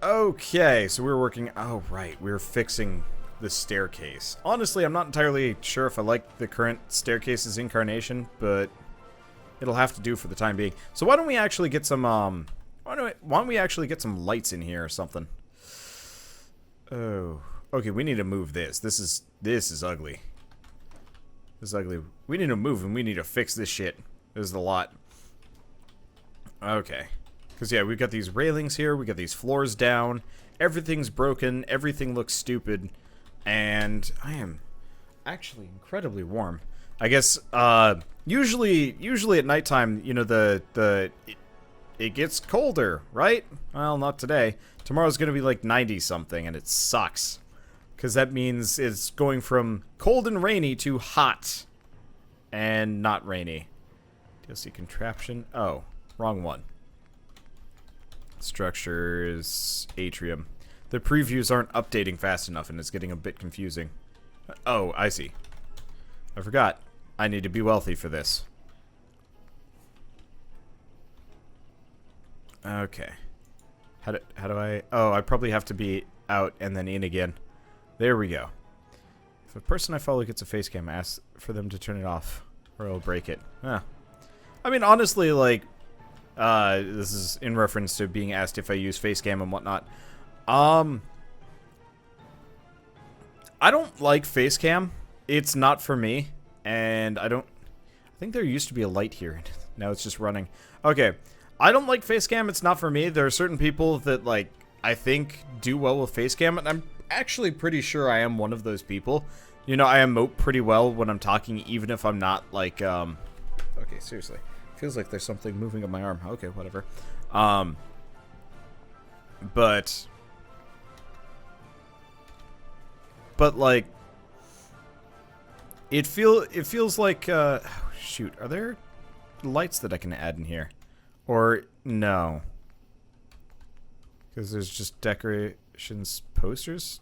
Okay, so we're working... Oh, right. We're fixing the staircase. Honestly, I'm not entirely sure if I like the current staircase's incarnation, but it'll have to do for the time being. So why don't we actually get some, why don't we actually get some lights in here or something? Oh. Okay, we need to move this. This is ugly. This is ugly. We need to move and we need to fix this shit. This is a lot. Okay. Because, yeah, we've got these railings here, we got these floors down, everything's broken, everything looks stupid, and I am actually incredibly warm. I guess, usually at nighttime, you know, it gets colder, right? Well, not today. Tomorrow's gonna be like 90-something, and it sucks. Because that means it's going from cold and rainy to hot, and not rainy. DLC contraption, oh, wrong one. Structures, atrium. The previews aren't updating fast enough and it's getting a bit confusing. Oh, I see. I forgot. I need to be wealthy for this. Okay. How do I... Oh, I probably have to be out and then in again. There we go. If a person I follow gets a face cam, ask for them to turn it off or I'll break it. Huh. I mean, honestly, like... this is in reference to being asked if I use facecam and whatnot. I don't like facecam. It's not for me. And I think there used to be a light here. Now it's just running. Okay. I don't like facecam. It's not for me. There are certain people that, like, I think do well with facecam. And I'm actually pretty sure I am one of those people. You know, I emote pretty well when I'm talking, even if I'm not, like, Okay, seriously. Feels like there's something moving up my arm. Okay, whatever. But like, it feels like, shoot, are there lights that I can add in here? Or, no. Because there's just decorations, posters?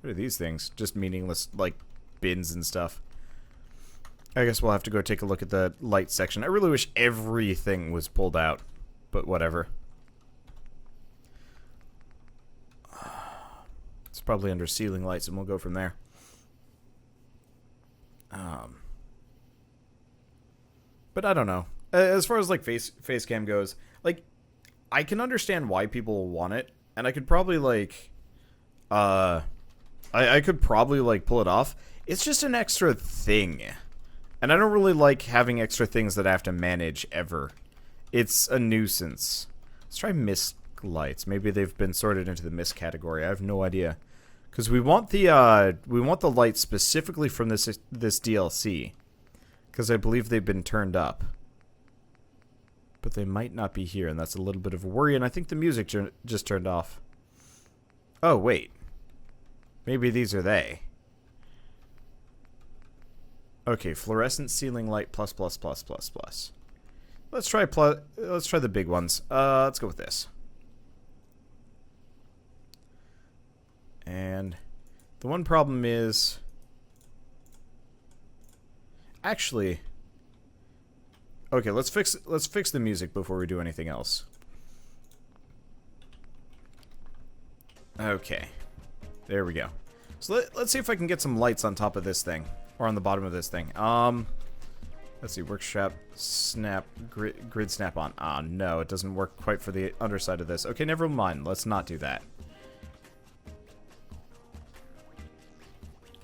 What are these things? Just meaningless, like, bins and stuff. I guess we'll have to go take a look at the light section. I really wish everything was pulled out, but whatever. It's probably under ceiling lights, and we'll go from there. But I don't know. As far as, like, face cam goes, like, I can understand why people want it, and I could probably, like, I could probably, like, pull it off. It's just an extra thing. And I don't really like having extra things that I have to manage ever. It's a nuisance. Let's try mist lights. Maybe they've been sorted into the mist category. I have no idea. Because we want the lights specifically from this DLC. Because I believe they've been turned up. But they might not be here, and that's a little bit of a worry. And I think the music just turned off. Oh, wait. Maybe these are they. Okay, fluorescent ceiling light plus. Let's try the big ones. Let's go with this. And the one problem is actually okay, let's fix the music before we do anything else. Okay. There we go. So let's see if I can get some lights on top of this thing. Or on the bottom of this thing. Let's see. Workshop snap grid snap on. Ah, no, it doesn't work quite for the underside of this. Okay, never mind. Let's not do that.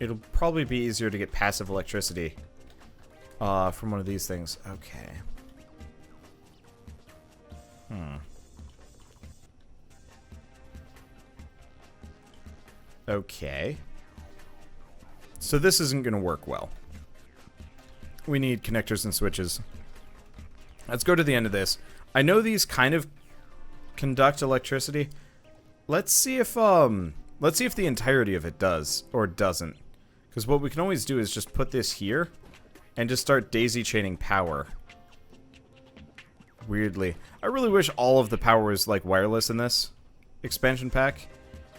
It'll probably be easier to get passive electricity from one of these things. Okay. Okay. So this isn't going to work well. We need connectors and switches. Let's go to the end of this. I know these kind of conduct electricity. Let's see if the entirety of it does or doesn't. Because what we can always do is just put this here and just start daisy chaining power. Weirdly. I really wish all of the power was like wireless in this expansion pack.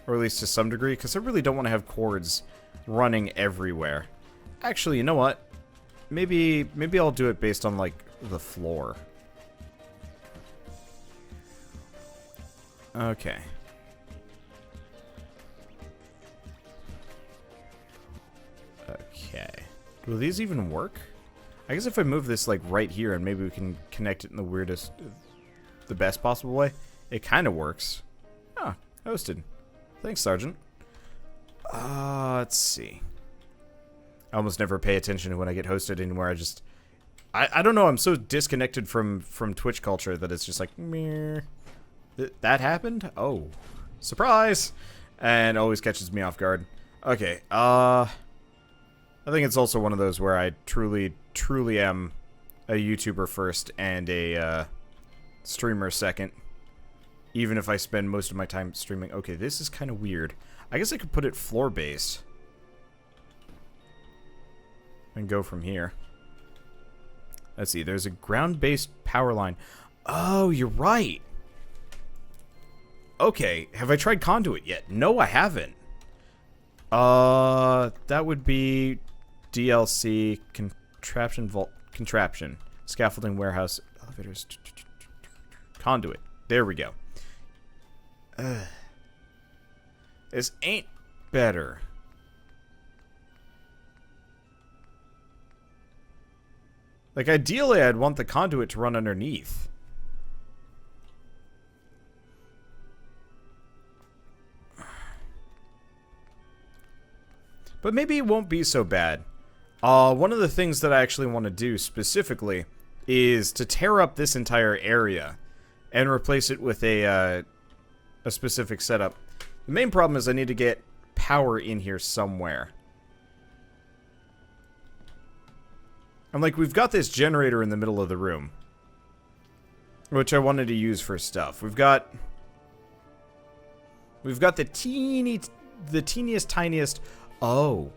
Or at least to some degree, because I really don't want to have cords running everywhere. Actually, you know what? Maybe I'll do it based on, like, the floor. Okay. Will these even work? I guess if I move this, like, right here, and maybe we can connect it in the weirdest, the best possible way. It kind of works. Ah, hosted. Thanks, Sergeant. Let's see. I almost never pay attention when I get hosted anymore. I don't know, I'm so disconnected from Twitch culture that it's just like, meh. That happened? Oh. Surprise! And always catches me off guard. Okay, I think it's also one of those where I truly am a YouTuber first and a, streamer second. Even if I spend most of my time streaming. Okay, this is kind of weird. I guess I could put it floor-based. And go from here. Let's see, there's a ground-based power line. Oh, you're right. Okay, have I tried Conduit yet? No, I haven't. That would be DLC, contraption, scaffolding, warehouse, elevators, Conduit. There we go. This ain't better. Like, ideally, I'd want the conduit to run underneath. But maybe it won't be so bad. One of the things that I actually want to do specifically is to tear up this entire area and replace it with a specific setup. The main problem is I need to get power in here somewhere. I'm like, we've got this generator in the middle of the room, which I wanted to use for stuff. We've got the teeniest, tiniest. Oh.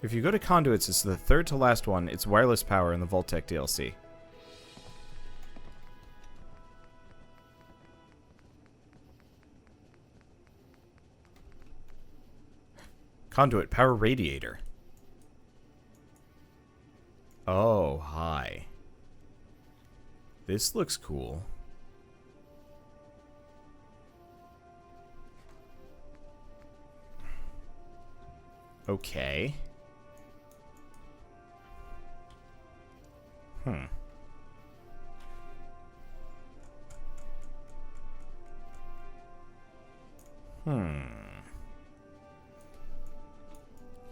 If you go to conduits, it's the third to last one. It's wireless power in the Vault-Tec DLC. Conduit power radiator. Oh, hi. This looks cool. Okay.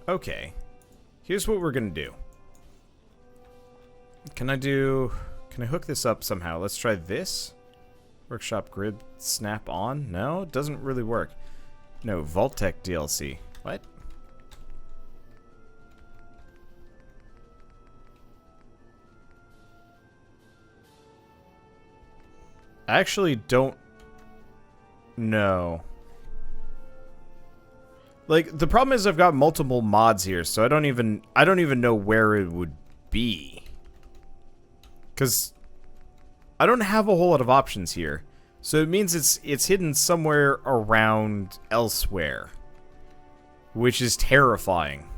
Okay. Here's what we're gonna do. Can I hook this up somehow? Let's try this. Workshop grid snap on? No, it doesn't really work. No, Vault-Tec DLC. What? I actually don't know. Like, the problem is I've got multiple mods here, so I don't even know where it would be. 'Cause I don't have a whole lot of options here. So it means it's hidden somewhere around elsewhere. Which is terrifying.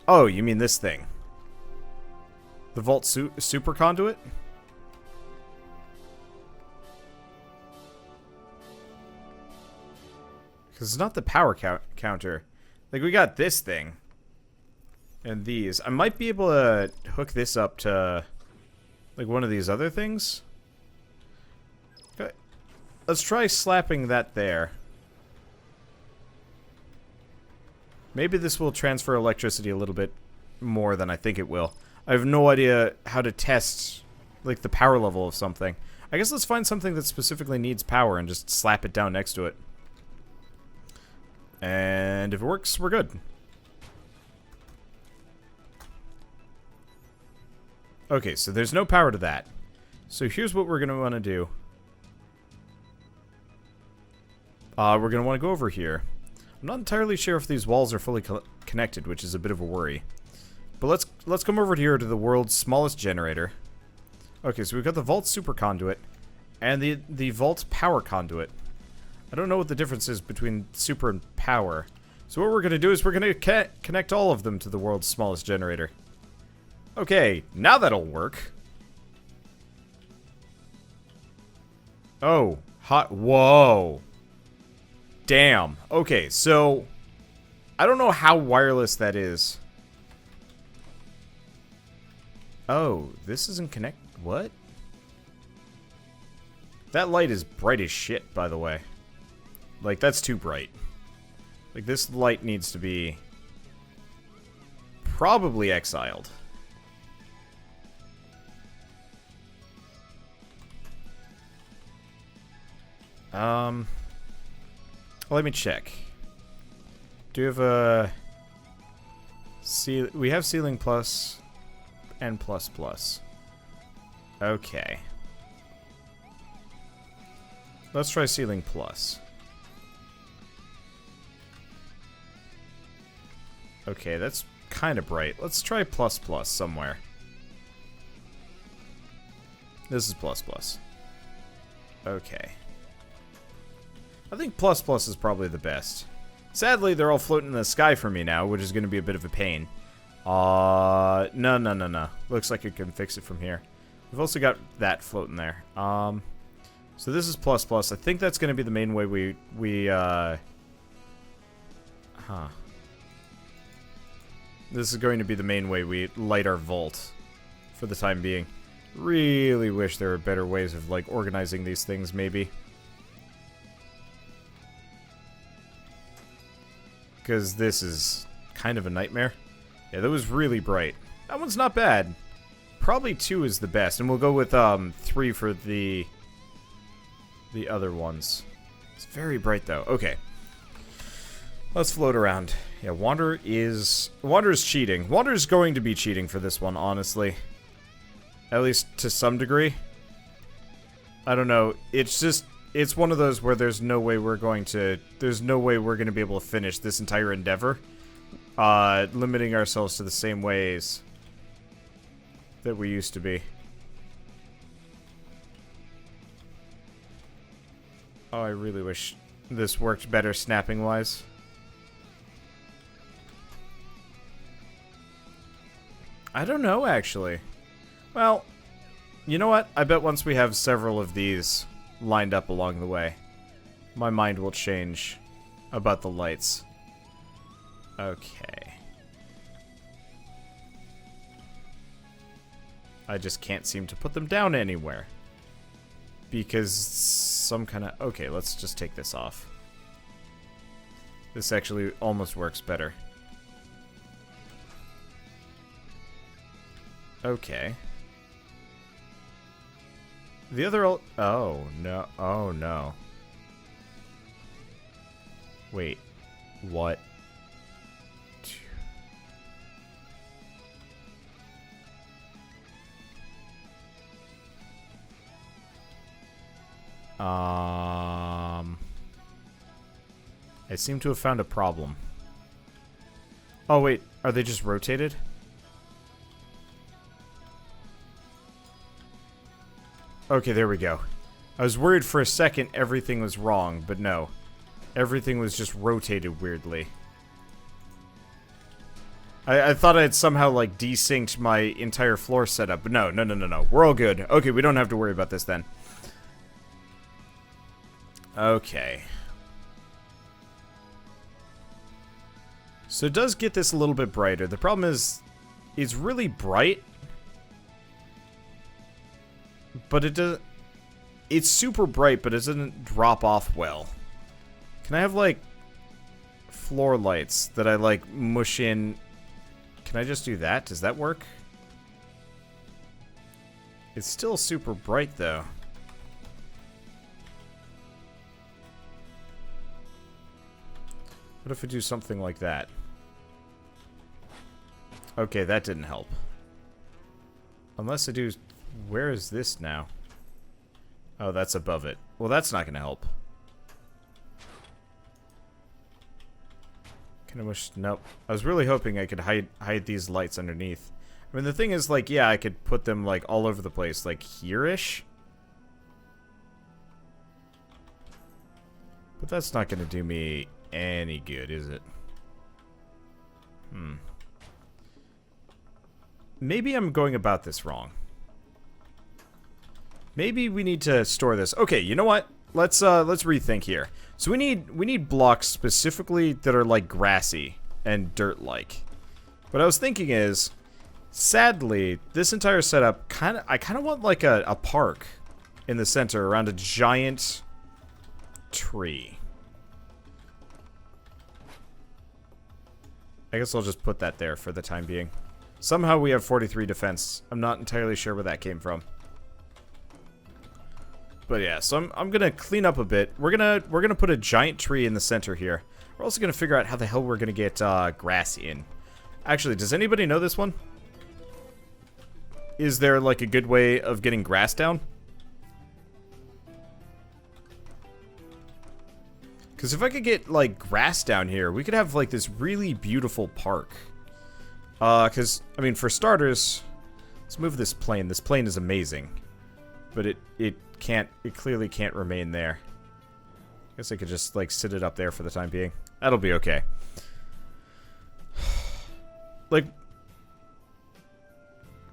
Oh, you mean this thing. The Vault Super Conduit? Because it's not the power counter. Like, we got this thing. And these. I might be able to hook this up to, like, one of these other things. Okay. Let's try slapping that there. Maybe this will transfer electricity a little bit more than I think it will. I have no idea how to test, like, the power level of something. I guess let's find something that specifically needs power and just slap it down next to it. And if it works, we're good. Okay, so there's no power to that. So here's what we're going to want to do. We're going to want to go over here. I'm not entirely sure if these walls are fully connected, which is a bit of a worry. But let's come over here to the world's smallest generator. Okay, so we've got the Vault Super Conduit and the Vault Power Conduit. I don't know what the difference is between super and power. So what we're going to do is we're going to connect all of them to the world's smallest generator. Okay, now that'll work. Oh, hot. Whoa. Damn. Okay, so I don't know how wireless that is. Oh, this isn't connect. What? That light is bright as shit, by the way. Like, that's too bright. Like, this light needs to be probably exiled. Let me check. Do you have a... We have ceiling plus and plus plus. Okay. Let's try ceiling plus. Okay, that's kind of bright. Let's try plus plus somewhere. This is plus plus. Okay. I think plus plus is probably the best. Sadly, they're all floating in the sky for me now, which is going to be a bit of a pain. No. Looks like it can fix it from here. We've also got that floating there. So this is plus plus. I think that's going to be the main way This is going to be the main way we light our vault for the time being. Really wish there were better ways of, like, organizing these things, maybe. Because this is kind of a nightmare. Yeah, that was really bright. That one's not bad. Probably 2 is the best, and we'll go with 3 for the other ones. It's very bright, though. Okay. Let's float around. Yeah, Wander is cheating. Wander is going to be cheating for this one, honestly. At least to some degree. I don't know. It's just... It's one of those where there's no way we're going to be able to finish this entire endeavor, limiting ourselves to the same ways that we used to be. Oh, I really wish this worked better snapping-wise. I don't know, actually. Well, you know what? I bet once we have several of these lined up along the way, my mind will change about the lights. Okay. I just can't seem to put them down anywhere. Because some kind of... Okay, let's just take this off. This actually almost works better. Okay. The other... Oh, no. Oh, no. Wait. What? I seem to have found a problem. Oh, wait. Are they just rotated? Okay, there we go. I was worried for a second everything was wrong, but no. Everything was just rotated weirdly. I thought I had somehow, like, desynced my entire floor setup, but no. We're all good. Okay, we don't have to worry about this then. Okay. So it does get this a little bit brighter. The problem is, it's really bright, but it does. It's super bright, but it doesn't drop off well. Can I have, like, floor lights that I, like, mush in? Can I just do that? Does that work? It's still super bright, though. What if I do something like that? Okay, that didn't help. Unless I do... Where is this now? Oh, that's above it. Well, that's not going to help. Can I wish... Nope. I was really hoping I could hide these lights underneath. I mean, the thing is, like, yeah, I could put them, like, all over the place. Like, here-ish? But that's not going to do me any good, is it? Maybe I'm going about this wrong. Maybe we need to store this. Okay, you know what? let's rethink here. So we need blocks specifically that are like grassy and dirt-like. What I was thinking is, sadly, this entire setup I kind of want like a park in the center around a giant tree. I guess I'll just put that there for the time being. Somehow we have 43 defense. I'm not entirely sure where that came from. But yeah, so I'm gonna clean up a bit. We're gonna put a giant tree in the center here. We're also gonna figure out how the hell we're gonna get grass in. Actually, does anybody know this one? Is there like a good way of getting grass down? Because if I could get like grass down here, we could have like this really beautiful park. Because I mean, for starters, let's move this plane. This plane is amazing, but it clearly can't remain there. I guess I could just like sit it up there for the time being. That'll be okay. Like,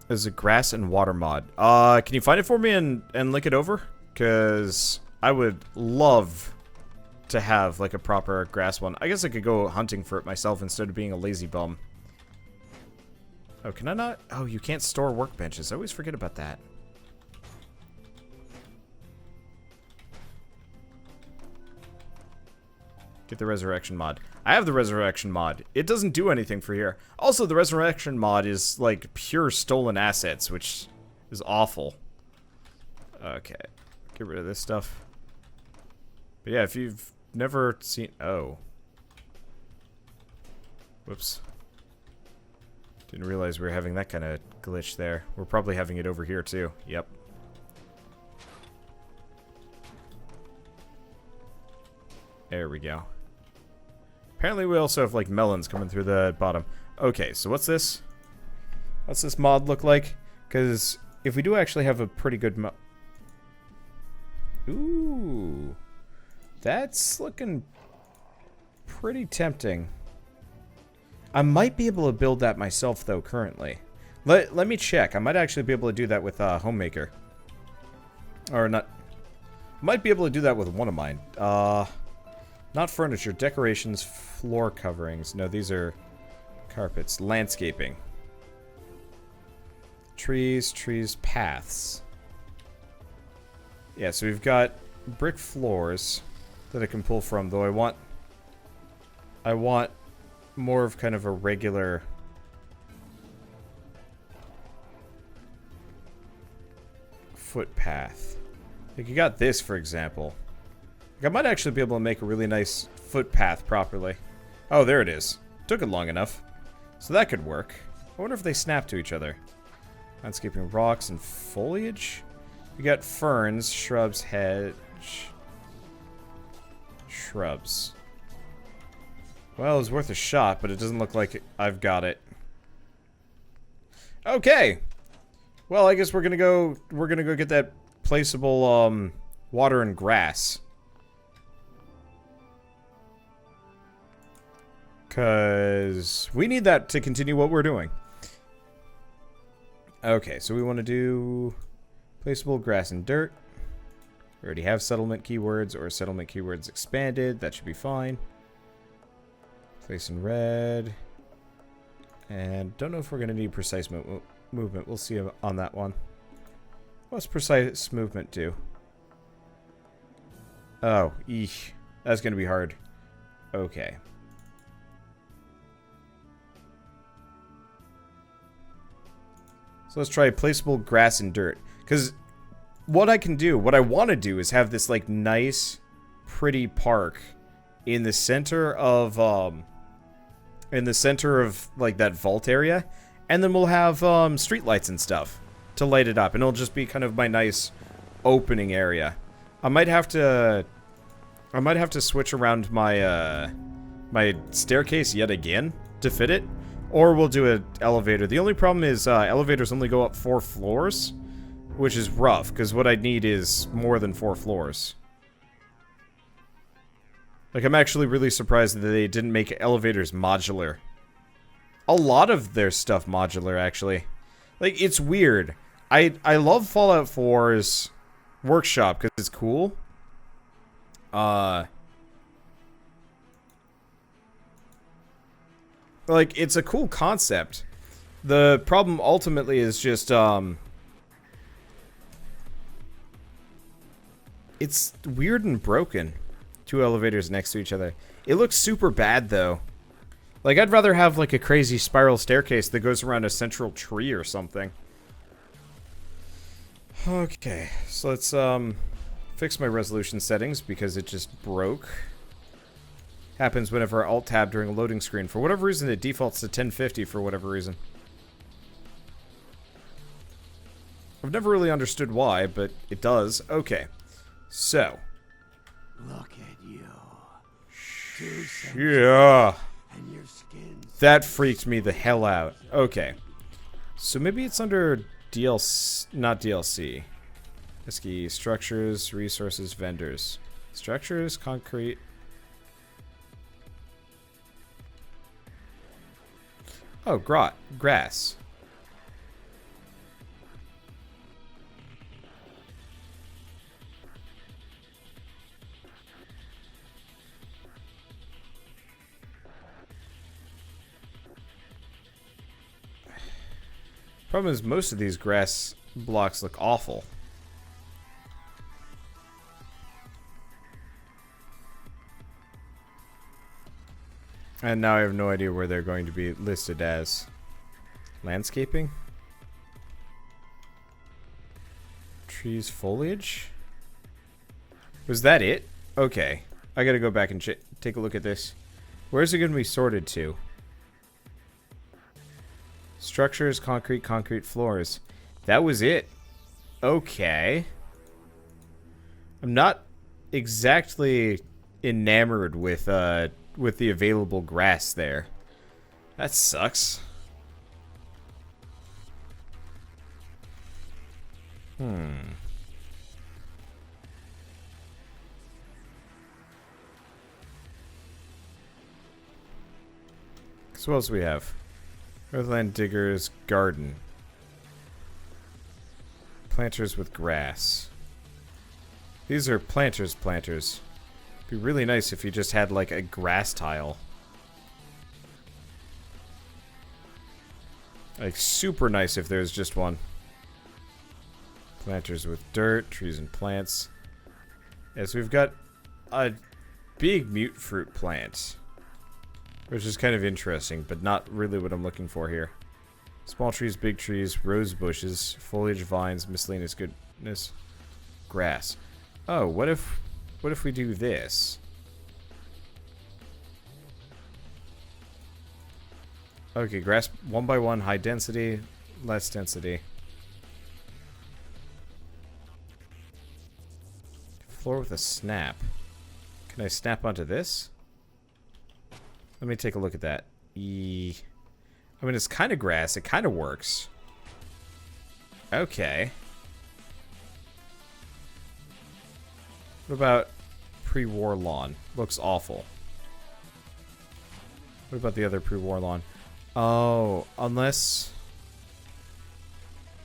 there's a grass and water mod. Can you find it for me and link it over? Because I would love to have like a proper grass one. I guess I could go hunting for it myself instead of being a lazy bum. Oh, can I not? Oh, you can't store workbenches. I always forget about that. Get the resurrection mod. I have the resurrection mod. It doesn't do anything for here. Also, the resurrection mod is like pure stolen assets, which is awful. Okay. Get rid of this stuff. But yeah, if you've never seen... Oh. Whoops. Didn't realize we were having that kind of glitch there. We're probably having it over here too. Yep. There we go. Apparently we also have like melons coming through the bottom. Okay, so what's this? What's this mod look like? Because if we do actually have a pretty good Ooh. That's looking pretty tempting. I might be able to build that myself though currently. Let me check. I might actually be able to do that with Homemaker. Or not. Might be able to do that with one of mine. Not furniture, decorations, floor coverings. No, these are carpets. Landscaping. Trees, paths. Yeah, so we've got brick floors that I can pull from, though I want more of kind of a regular footpath. Like you got this, for example. I might actually be able to make a really nice footpath properly. Oh, there it is. Took it long enough. So that could work. I wonder if they snap to each other. Landscaping, rocks, and foliage? We got ferns, shrubs, hedge... Shrubs. Well, it was worth a shot, but it doesn't look like I've got it. Okay! Well, I guess we're gonna go get that placeable, water and grass. Because we need that to continue what we're doing. Okay, so we want to do placeable grass and dirt. We already have settlement keywords or settlement keywords expanded. That should be fine. Place in red. And don't know if we're going to need precise movement. We'll see on that one. What's precise movement do? Oh, eesh. That's going to be hard. Okay. So let's try placeable grass and dirt. Because what I want to do is have this like nice, pretty park in the center of like that vault area, and then we'll have street lights and stuff to light it up, and it'll just be kind of my nice opening area. I might have to switch around my my staircase yet again to fit it. Or we'll do an elevator. The only problem is elevators only go up 4 floors, which is rough, because what I'd need is more than 4 floors. Like, I'm actually really surprised that they didn't make elevators modular. A lot of their stuff modular, actually. Like, it's weird. I love Fallout 4's workshop, because it's cool. Like, it's a cool concept. The problem ultimately is just, it's weird and broken. Two elevators next to each other. It looks super bad, though. Like, I'd rather have, like, a crazy spiral staircase that goes around a central tree or something. Okay, so let's, fix my resolution settings because it just broke. Happens whenever I alt-tab during a loading screen. For whatever reason, it defaults to 1050 for whatever reason. I've never really understood why, but it does. Okay, so. Look at you. Yeah. And your skin's That freaked me the hell out. Okay. So maybe it's under DLC, not DLC. Risky structures, resources, vendors. Structures, concrete. Oh, grass. Problem is, most of these grass blocks look awful. And now I have no idea where they're going to be listed as. Landscaping? Trees, foliage? Was that it? Okay. I gotta go back and take a look at this. Where's it gonna be sorted to? Structures, concrete floors. That was it. Okay. I'm not exactly enamored with the available grass there. That sucks. So what else do we have? Earthland Diggers Garden. Planters with grass. These are planters. It'd be really nice if you just had like a grass tile. Like super nice if there's just one. Planters with dirt, trees and plants. Yes, we've got a big mute fruit plant. Which is kind of interesting, but not really what I'm looking for here. Small trees, big trees, rose bushes, foliage, vines, miscellaneous goodness, grass. Oh, what if we do this? Okay, grass 1 by 1, high density, less density. Floor with a snap. Can I snap onto this? Let me take a look at that. I mean, it's kind of grass. It kind of works. Okay. What about pre-war lawn? Looks awful. What about the other pre-war lawn? Oh, unless...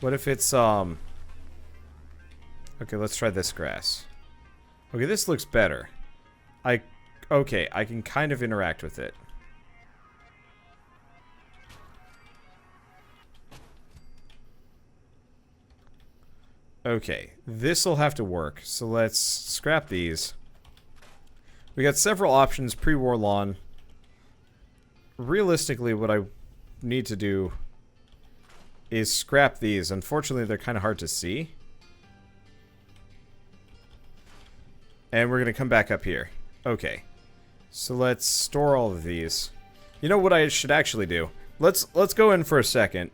What if it's, Okay, let's try this grass. Okay, this looks better. Okay, I can kind of interact with it. Okay, this'll have to work. So let's scrap these. We got several options pre-war lawn. Realistically, what I need to do is scrap these. Unfortunately, they're kind of hard to see. And we're going to come back up here. Okay. So let's store all of these. You know what I should actually do? Let's go in for a second.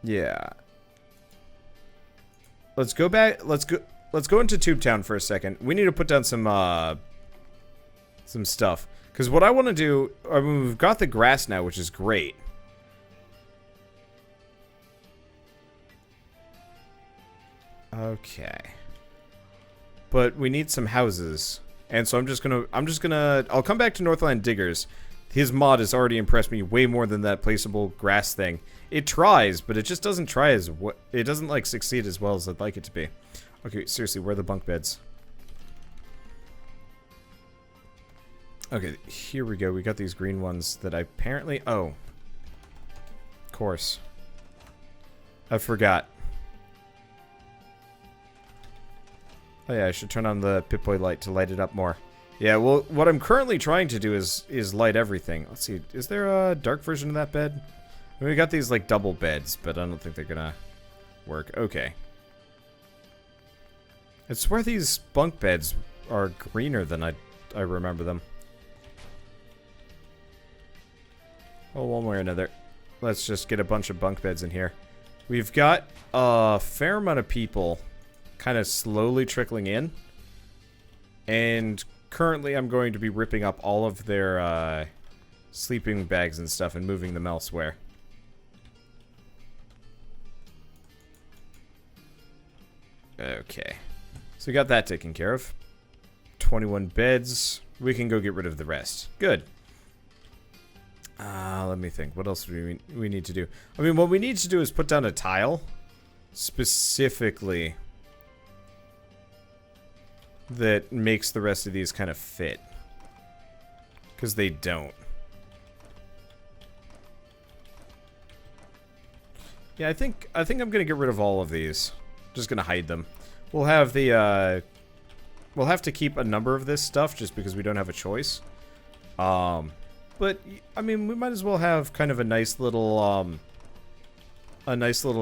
Yeah. Let's go back. Let's go into Tube Town for a second. We need to put down some stuff. Because what I want to do, I mean, we've got the grass now, which is great. Okay. But we need some houses. And so I'll come back to Northland Diggers. His mod has already impressed me way more than that placeable grass thing. It tries, but it just doesn't try as what it doesn't like succeed as well as I'd like it to be. Okay, seriously, where are the bunk beds? Okay, here we go. We got these green ones that I apparently... Oh. Of course. I forgot. Oh yeah, I should turn on the Pip-Boy light to light it up more. Yeah, well, what I'm currently trying to do is light everything. Let's see, is there a dark version of that bed? I mean, we got these, like, double beds, but I don't think they're gonna work. Okay. I swear these bunk beds are greener than I remember them. Well, one way or another. Let's just get a bunch of bunk beds in here. We've got a fair amount of people kind of slowly trickling in. And currently I'm going to be ripping up all of their sleeping bags and stuff and moving them elsewhere. Okay. So we got that taken care of. 21 beds. We can go get rid of the rest. Good. Let me think. What else do we need to do? I mean, what we need to do is put down a tile. Specifically. That makes the rest of these kind of fit. Because they don't. Yeah, I think I'm gonna get rid of all of these. Just gonna hide them. We'll have the we'll have to keep a number of this stuff just because we don't have a choice. But I mean, we might as well have kind of a nice little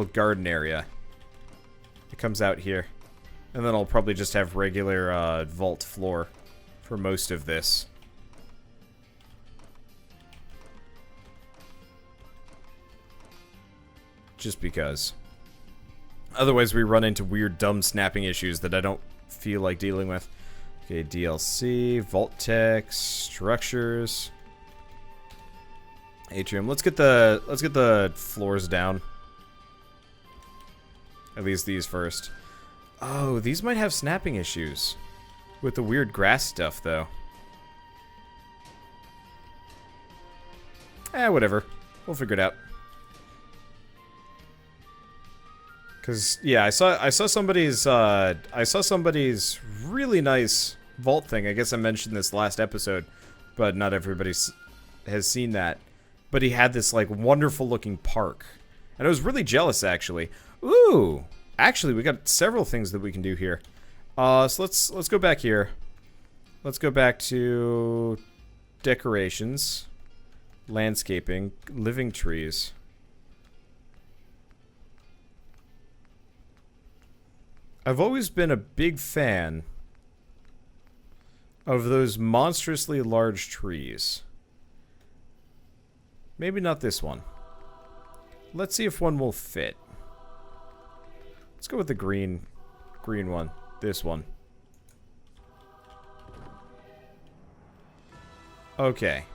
garden area. It comes out here. And then I'll probably just have regular vault floor for most of this. Just because. Otherwise we run into weird dumb snapping issues that I don't feel like dealing with. Okay, DLC, Vault-Tec, structures, atrium. Let's get the floors down. At least these first. Oh, these might have snapping issues with the weird grass stuff, though. Whatever. We'll figure it out. Cause yeah, I saw somebody's really nice vault thing. I guess I mentioned this last episode, but not everybody has seen that. But he had this like wonderful looking park, and I was really jealous actually. Ooh. Actually, we got several things that we can do here. So let's go back here. Let's go back to decorations, landscaping, living trees. I've always been a big fan of those monstrously large trees. Maybe not this one. Let's see if one will fit. Let's go with the green one. This one. Okay.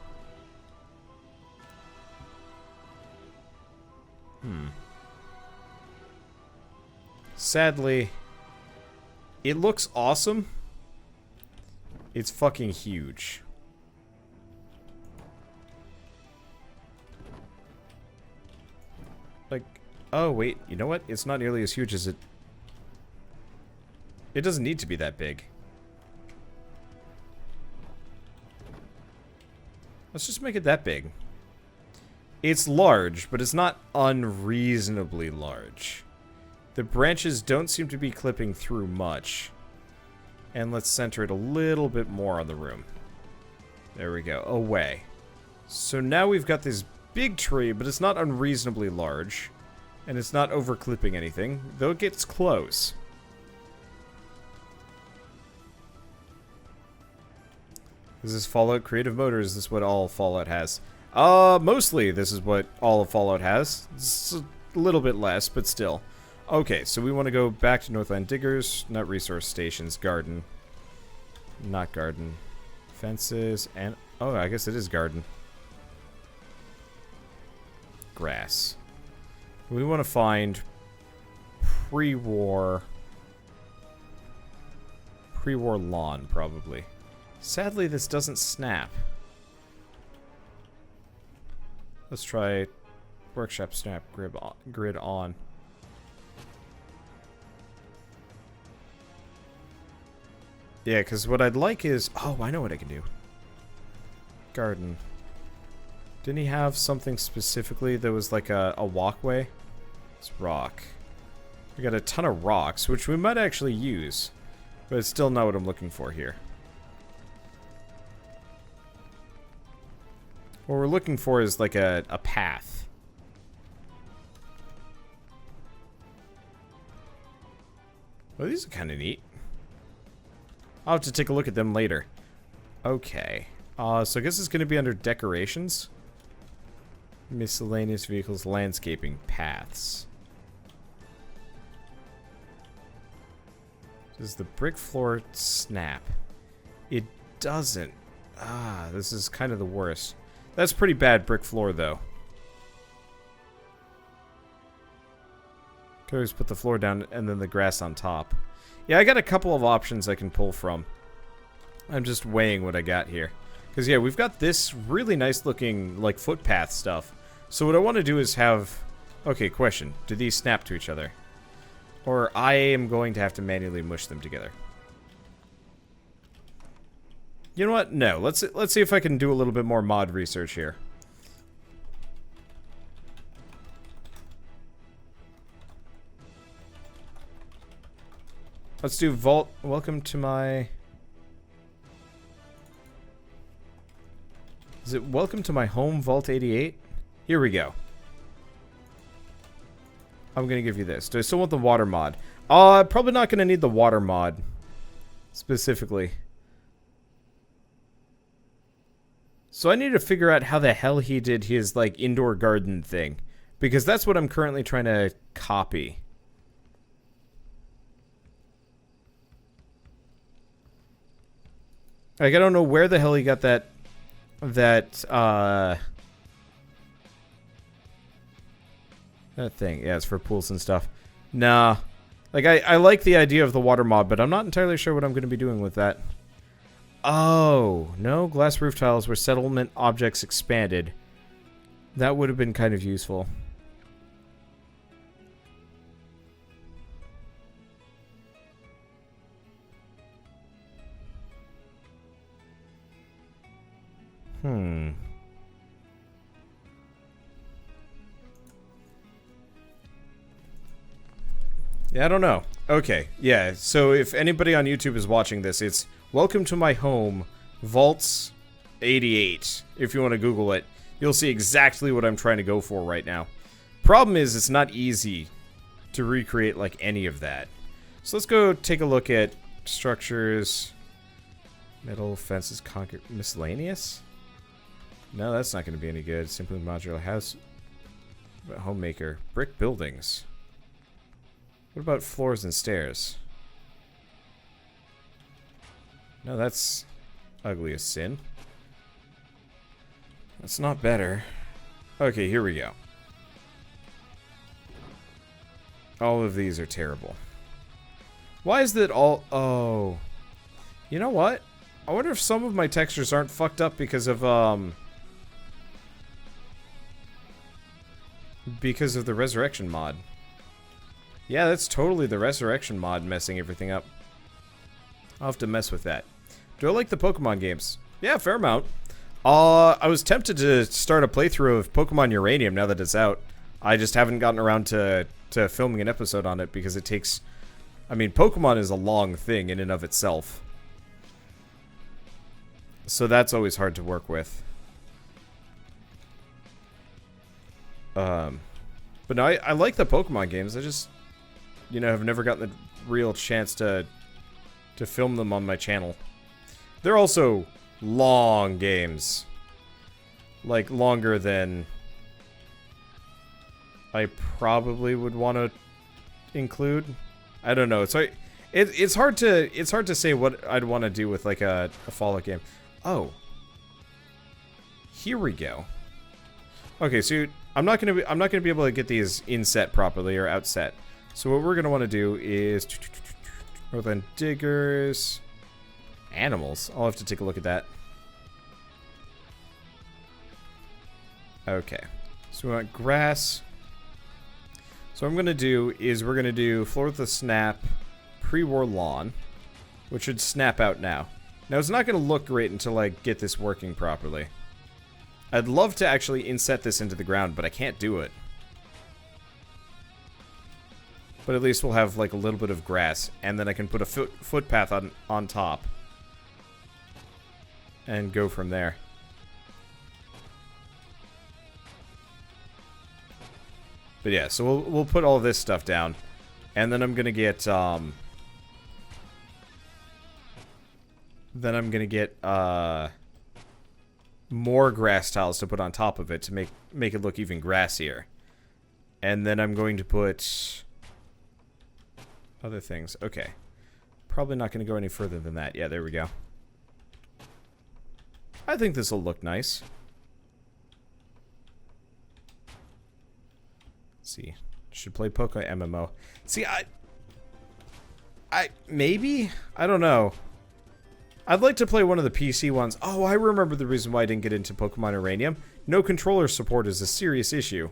Sadly, it looks awesome. It's fucking huge. Like, oh wait, you know what? It's not nearly as huge as it... It doesn't need to be that big. Let's just make it that big. It's large, but it's not unreasonably large. The branches don't seem to be clipping through much. And let's center it a little bit more on the room. There we go. Away. So now we've got this big tree, but it's not unreasonably large. And it's not over clipping anything, though it gets close. Is this Fallout Creative Mode, or is this what all Fallout has? Mostly this is what all of Fallout has. It's a little bit less, but still. Okay, so we want to go back to Northland Diggers, not resource stations, garden. Not garden. Fences, and... Oh, I guess it is garden. Grass. We want to find pre-war lawn, probably. Sadly, this doesn't snap. Let's try workshop snap grid on. Yeah, because what I'd like is... Oh, I know what I can do. Garden. Didn't he have something specifically that was like a walkway? It's rock. We got a ton of rocks, which we might actually use. But it's still not what I'm looking for here. What we're looking for is like a path. Well, these are kind of neat. I'll have to take a look at them later. Okay. So I guess it's going to be under decorations. Miscellaneous vehicles, landscaping, paths. Does the brick floor snap? It doesn't. Ah, this is kind of the worst. That's pretty bad brick floor, though. Could always put the floor down and then the grass on top. Yeah, I got a couple of options I can pull from. I'm just weighing what I got here. Because, yeah, we've got this really nice looking, like, footpath stuff. So what I want to do is have... Okay, question. Do these snap to each other? Or I am going to have to manually mush them together. You know what? No. Let's see if I can do a little bit more mod research here. Let's do Vault. Welcome to my... Is it welcome to my home, Vault 88? Here we go. I'm going to give you this. Do I still want the water mod? Probably not going to need the water mod. Specifically. So I need to figure out how the hell he did his, like, indoor garden thing. Because that's what I'm currently trying to copy. Like, I don't know where the hell he got that thing. Yeah, it's for pools and stuff. Nah. Like, I like the idea of the water mod, but I'm not entirely sure what I'm going to be doing with that. Oh, no glass roof tiles where settlement objects expanded. That would have been kind of useful. Yeah, I don't know. Okay, yeah, so if anybody on YouTube is watching this, it's welcome to my home, Vaults 88. If you want to Google it, you'll see exactly what I'm trying to go for right now. Problem is, it's not easy to recreate like any of that. So let's go take a look at structures, metal, fences, concrete, miscellaneous? No, that's not going to be any good. Simply modular house, homemaker, brick buildings. What about floors and stairs? No, that's ugly as sin. That's not better. Okay, here we go. All of these are terrible. Why is that all... Oh. You know what? I wonder if some of my textures aren't fucked up because of, because of the Resurrection mod. Yeah, that's totally the Resurrection mod messing everything up. I'll have to mess with that. Do I like the Pokemon games? Yeah, fair amount. I was tempted to start a playthrough of Pokemon Uranium now that it's out. I just haven't gotten around to filming an episode on it because it takes... I mean, Pokemon is a long thing in and of itself. So that's always hard to work with. But no, I like the Pokemon games. I just, you know, have never gotten the real chance to film them on my channel. They're also long games. Like, longer than I probably would want to include. I don't know. So it's hard to say what I'd want to do with like a Fallout game. Oh. Here we go. Okay, so I'm not gonna be able to get these inset properly or outset. So what we're gonna want to do is Northland diggers, animals. I'll have to take a look at that. Okay, So we want grass. So what I'm going to do is we're going to do floor with a snap, pre-war lawn, which should snap out now. Now it's not going to look great until I get this working properly. I'd love to actually inset this into the ground, but I can't do it. But at least we'll have like a little bit of grass, and then I can put a footpath on top. And go from there. But yeah, so we'll put all this stuff down. And then I'm gonna get more grass tiles to put on top of it to make it look even grassier. And then I'm going to put other things. Okay. Probably not going to go any further than that. Yeah, there we go. I think this will look nice. Let's see. Should play Poke MMO. See, maybe? I don't know. I'd like to play one of the PC ones. Oh, I remember the reason why I didn't get into Pokemon Uranium. No controller support is a serious issue.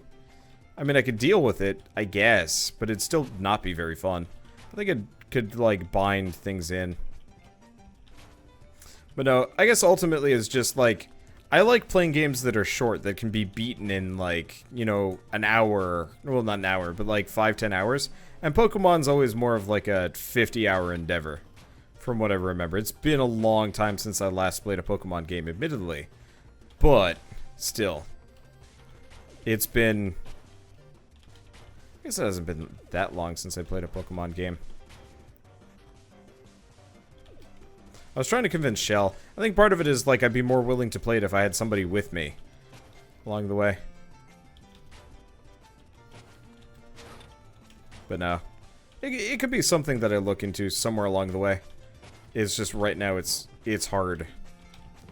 I mean, I could deal with it, I guess, but it'd still not be very fun. I think I could, like, bind things in. But no, I guess ultimately it's just, like, I like playing games that are short, that can be beaten in, like, you know, an hour. Well, not an hour, but, like, 5-10 hours. And Pokemon's always more of, like, a 50-hour endeavor, from what I remember. It's been a long time since I last played a Pokemon game, admittedly. But, still. It's been... I guess it hasn't been that long since I played a Pokemon game. I was trying to convince Shell. I think part of it is, like, I'd be more willing to play it if I had somebody with me along the way. But no. It could be something that I look into somewhere along the way. It's just right now it's hard.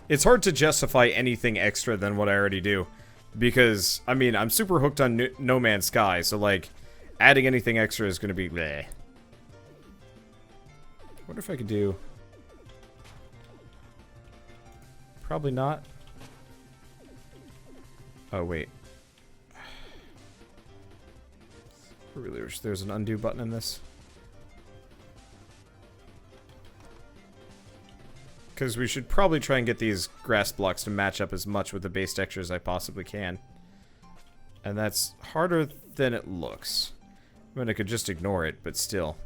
It's hard to justify anything extra than what I already do. Because, I mean, I'm super hooked on No Man's Sky, so, like, adding anything extra is going to be bleh. I wonder if I could do... Probably not. Oh, wait. I really wish there's an undo button in this. Because we should probably try and get these grass blocks to match up as much with the base texture as I possibly can. And that's harder than it looks. I mean, I could just ignore it, but still.